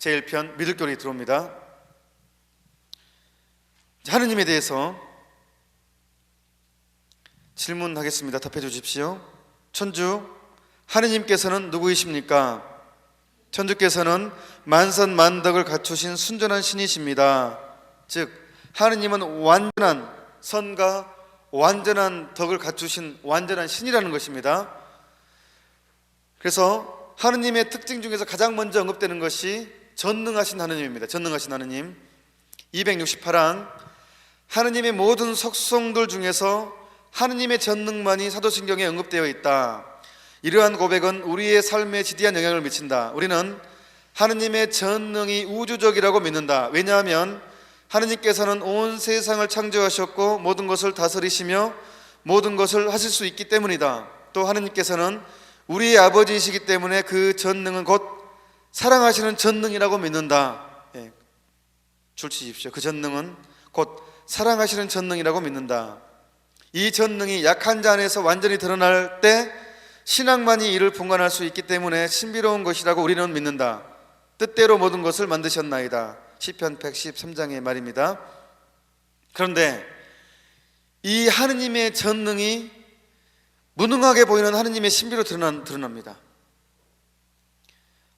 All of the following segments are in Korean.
제1편 믿을교리 들어옵니다. 하느님에 대해서 질문하겠습니다. 답해 주십시오. 천주, 하느님께서는 누구이십니까? 천주께서는 만선만덕을 갖추신 순전한 신이십니다. 즉 하느님은 완전한 선과 완전한 덕을 갖추신 완전한 신이라는 것입니다. 그래서 하느님의 특징 중에서 가장 먼저 언급되는 것이 전능하신 하느님입니다. 전능하신 하느님. 268항, 하느님의 모든 속성들 중에서 하느님의 전능만이 사도신경에 언급되어 있다. 이러한 고백은 우리의 삶에 지대한 영향을 미친다. 우리는 하느님의 전능이 우주적이라고 믿는다. 왜냐하면 하느님께서는 온 세상을 창조하셨고 모든 것을 다스리시며 모든 것을 하실 수 있기 때문이다. 또 하느님께서는 우리의 아버지이시기 때문에 그 전능은 곧 사랑하시는 전능이라고 믿는다. 줄 치십시오. 그 전능은 곧 사랑하시는 전능이라고 믿는다. 이 전능이 약한 자 안에서 완전히 드러날 때 신앙만이 이를 분간할 수 있기 때문에 신비로운 것이라고 우리는 믿는다. 뜻대로 모든 것을 만드셨나이다. 시편 113장의 말입니다. 그런데 이 하느님의 전능이 무능하게 보이는 하느님의 신비로 드러납니다.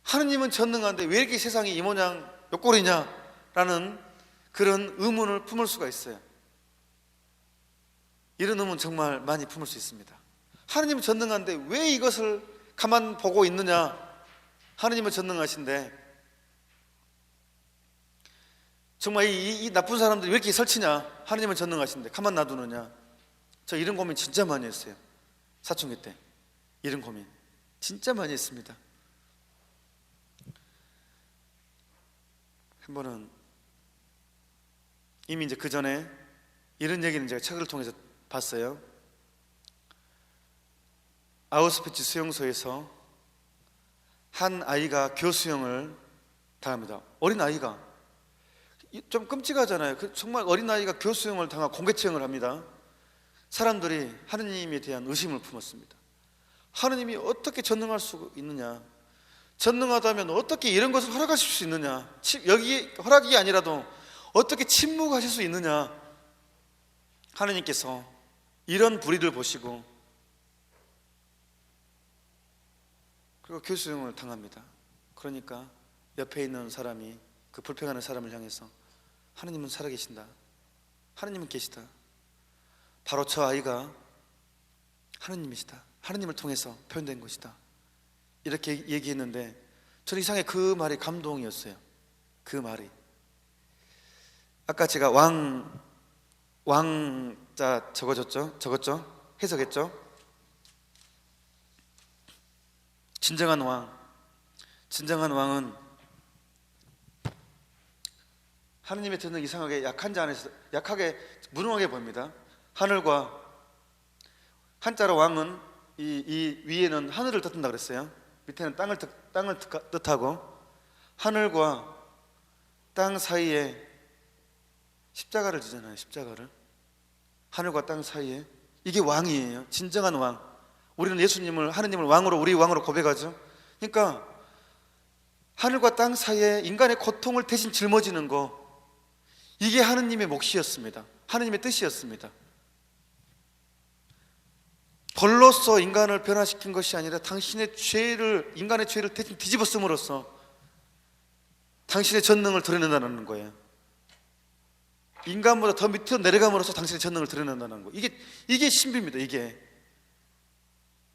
하느님은 전능한데 왜 이렇게 세상이 이 모양 요 꼴이냐 라는 그런 의문을 품을 수가 있어요. 이런 의문 정말 많이 품을 수 있습니다. 하느님은 전능한데 왜 이것을 가만 보고 있느냐. 하느님은 전능하신데 정말 이 나쁜 사람들이 왜 이렇게 설치냐. 하느님은 전능하신데 가만 놔두느냐. 저 이런 고민 진짜 많이 했어요. 사춘기 때 이런 고민 진짜 많이 했습니다. 한 번은 이미 이제 그 전에 이런 얘기는 제가 책을 통해서 봤어요. 아우슈비츠 수용소에서 한 아이가 교수형을 당합니다. 어린 아이가 좀 끔찍하잖아요. 정말 어린 아이가 교수형을 당하고 공개처형을 합니다. 사람들이 하느님에 대한 의심을 품었습니다. 하느님이 어떻게 전능할 수 있느냐? 전능하다면 어떻게 이런 것을 허락하실 수 있느냐? 여기 허락이 아니라도 어떻게 침묵하실 수 있느냐? 하느님께서 이런 불의를 보시고 그리고 교수형을 당합니다. 그러니까 옆에 있는 사람이 그 불평하는 사람을 향해서 하느님은 살아계신다. 하느님은 계시다. 바로 저 아이가 하느님이시다. 하느님을 통해서 표현된 것이다. 이렇게 얘기했는데 저는 이상하게 그 말이 감동이었어요. 그 말이. 아까 제가 왕자 적었죠? 해석했죠? 진정한 왕은 하느님의 전능 이상하게 약한 자 안에서 약하게 무능하게 보입니다. 하늘과 한자로 왕은 이 위에는 하늘을 뜻한다 그랬어요. 밑에는 땅을 뜻하고 하늘과 땅 사이에 십자가를 지잖아요. 십자가를 하늘과 땅 사이에 이게 왕이에요. 진정한 왕. 우리는 예수님을 하느님을 왕으로 우리 왕으로 고백하죠. 그러니까 하늘과 땅 사이에 인간의 고통을 대신 짊어지는 거 이게 하느님의 몫이었습니다. 하느님의 뜻이었습니다. 벌로서 인간을 변화시킨 것이 아니라 당신의 죄를 인간의 죄를 대신 뒤집어 쓰므로써 당신의 전능을 드러낸다는 거예요. 인간보다 더 밑으로 내려감으로써 당신의 전능을 드러낸다는 거. 이게 신비입니다.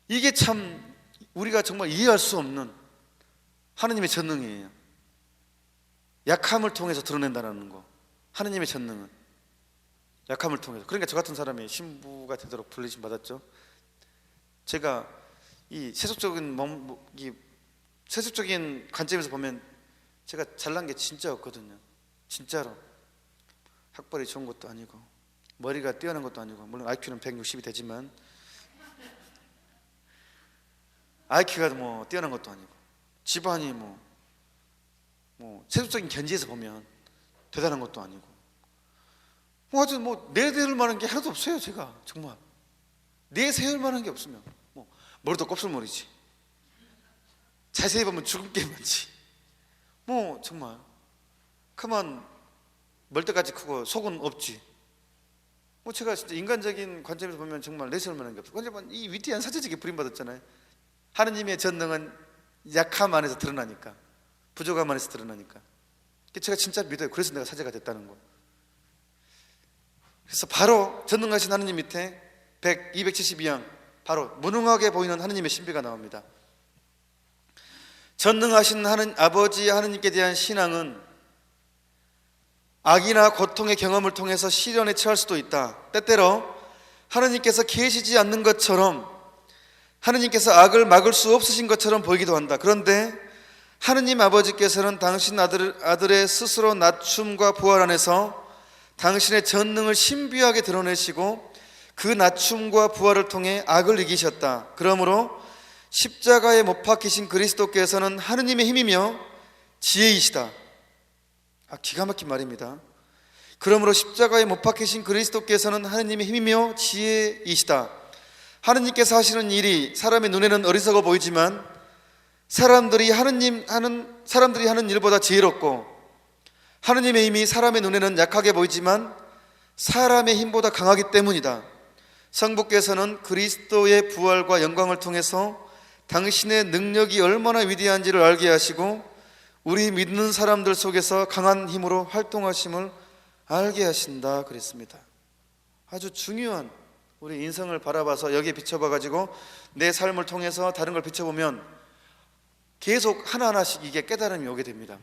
이게 참 우리가 정말 이해할 수 없는 하느님의 전능이에요. 약함을 통해서 드러낸다는 거. 하느님의 전능은 약함을 통해서. 그러니까 저 같은 사람이 신부가 되도록 불리심 받았죠. 제가 이 세속적인 관점에서 보면 제가 잘난 게 진짜 없거든요. 진짜로. 학벌이 좋은 것도 아니고 머리가 뛰어난 것도 아니고 물론 IQ는 160이 되지만 IQ가 뭐 뛰어난 것도 아니고 집안이 뭐 세속적인 견지에서 보면 대단한 것도 아니고 하여튼 내세울 만한 게 하나도 없어요. 제가 정말 내세울 만한 게 없으면 머리도 곱슬머리지 자세히 보면 죽은 게 많지 뭐 정말 크면 멀때까지 크고 속은 없지. 뭐 제가 진짜 인간적인 관점에서 보면 정말 내세울 만한 게 없어요. 왜냐면 이 위대한 사제직에 부림받았잖아요. 하느님의 전능은 약함 안에서 드러나니까, 부족함 안에서 드러나니까. 제가 진짜 믿어요. 그래서 내가 사제가 됐다는 거. 그래서 바로 전능하신 하느님 밑에 272양 바로 무능하게 보이는 하느님의 신비가 나옵니다. 전능하신 아버지 하느님께 대한 신앙은 악이나 고통의 경험을 통해서 시련에 처할 수도 있다. 때때로 하느님께서 계시지 않는 것처럼, 하느님께서 악을 막을 수 없으신 것처럼 보이기도 한다. 그런데 하느님 아버지께서는 당신 아들의 스스로 낮춤과 부활 안에서 당신의 전능을 신비하게 드러내시고 그 낮춤과 부활을 통해 악을 이기셨다. 그러므로 십자가에 못 박히신 그리스도께서는 하느님의 힘이며 지혜이시다. 기가 막힌 말입니다. 그러므로 십자가에 못 박히신 그리스도께서는 하느님의 힘이며 지혜이시다. 하느님께서 하시는 일이 사람의 눈에는 어리석어 보이지만 사람들이 하는 일보다 지혜롭고, 하느님의 힘이 사람의 눈에는 약하게 보이지만 사람의 힘보다 강하기 때문이다. 성부께서는 그리스도의 부활과 영광을 통해서 당신의 능력이 얼마나 위대한지를 알게 하시고 우리 믿는 사람들 속에서 강한 힘으로 활동하심을 알게 하신다 그랬습니다. 아주 중요한 우리 인생을 바라봐서 여기에 비춰봐가지고 내 삶을 통해서 다른 걸 비춰보면 계속 하나하나씩 이게 깨달음이 오게 됩니다.